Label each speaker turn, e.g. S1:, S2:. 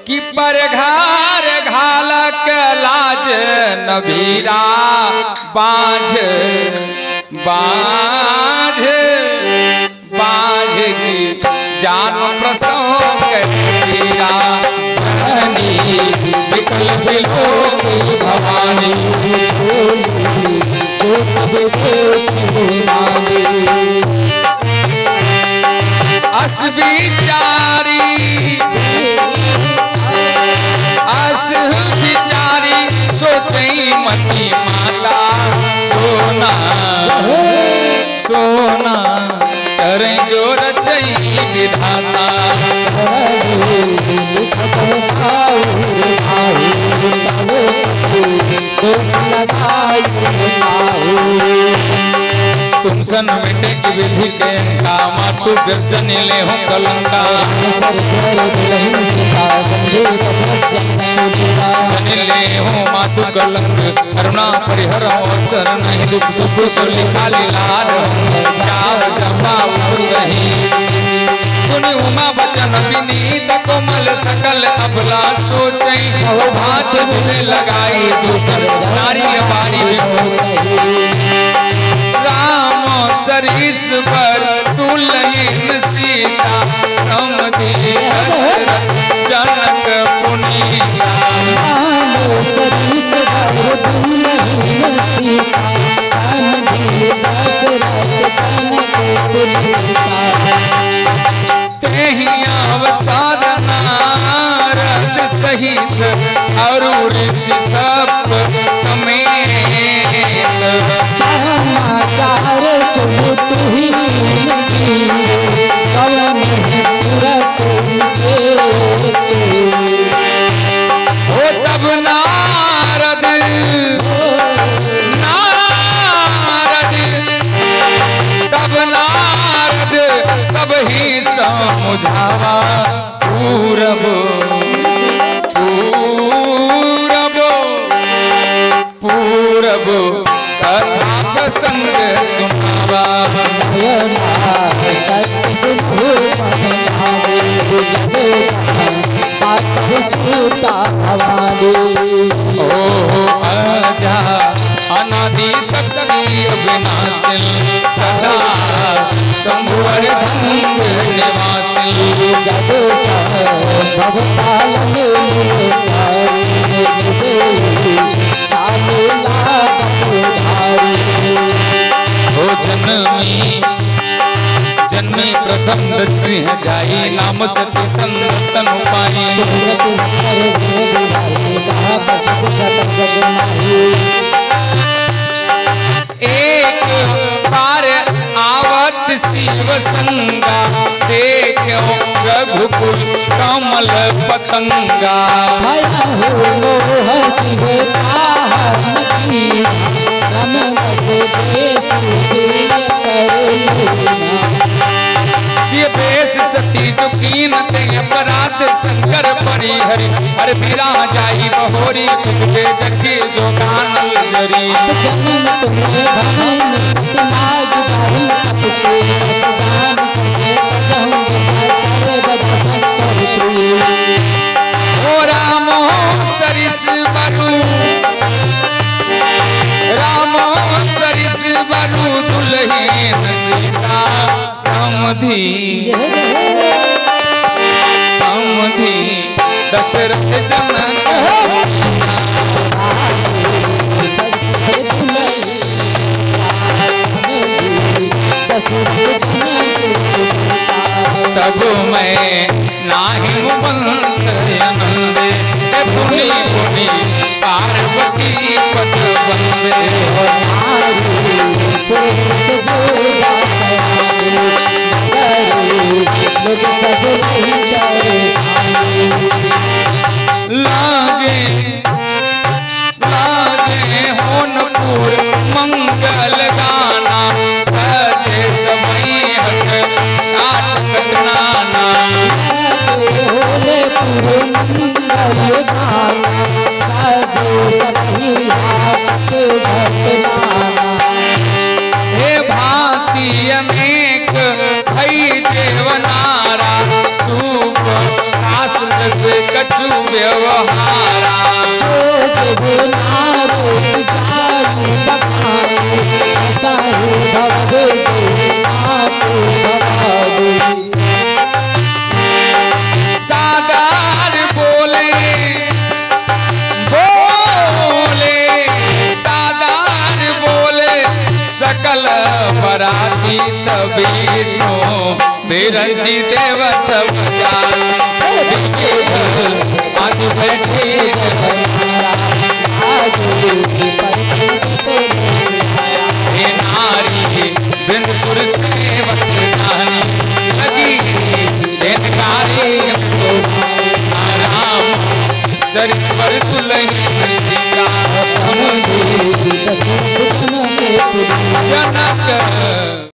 S1: कि पर घर घालक लाज नबीरा बाझ बाझ बाझ की जान प्रसव करीरा जननी विकल विलोकी भवानी अस बिचारी सोचई मती माता सोना सोना करे जो रचई विधाता तुम सन मिटे की विधि के अंका मातु गर्जन ले हो कलंका ले हो मातु कलंक करुणा परिहर अवसर नहीं दुख सुख जो लिखा लाल जाव जपा रही सुनी उमा बचन विनीत कोमल सकल अबला सोचई भात में लगाई दूसर नारी बारी राम सरीस पर तुलहीन सीता समधि दशरथ जनक पुनीता सरीस पर तुलहीन सीता समधि दशरथ जनक पुनीता तेहि अवसाद नारद सहित और ऋषि सब समेत समाचार सुनहि कवन तुरत हो तब नारद तब नारद सब ही समझावा पूरब पूरब पूरब कथा प्रसंग सुनावा ओ आजा अनादि शक्ति अविनाशिल सदा शंभुवर धंग निवासिल जग भव पालन हो जन्मी जन्मी प्रथम दज गृह जाई नाम सती संतन पाई एक बार आवत शिव संगा देखो रघुकुल कमल पतंगा बेस सती जो कीनते अपराध शंकर परिहरि हर बिरा जाई बहोरी तुझे जगे जो गानल जरी ओ राम सरिस बरु राम सरिस बरु दुल्हीन सीता समधि समधि दशरथ जनक तब मैं नाही बंत आनंदे पुनि पुनि पार्वती पद बंदे लागे लागे होनपुर मंगल गाना सजे समय हट काट कटनाना मंगल गाना सजे समय हट कटनाना हे भांति अनेक भई देवनारा सूप शास्त्र से कछु व्यवहारा सादार बोले सादार बोले सकल बराती तबीसो बिरंजी देव सब जान आज बैठे हे नारी बिंद सुर सेवक जानी लगी देनकारी राम सरस्वर तुलही सीता जनक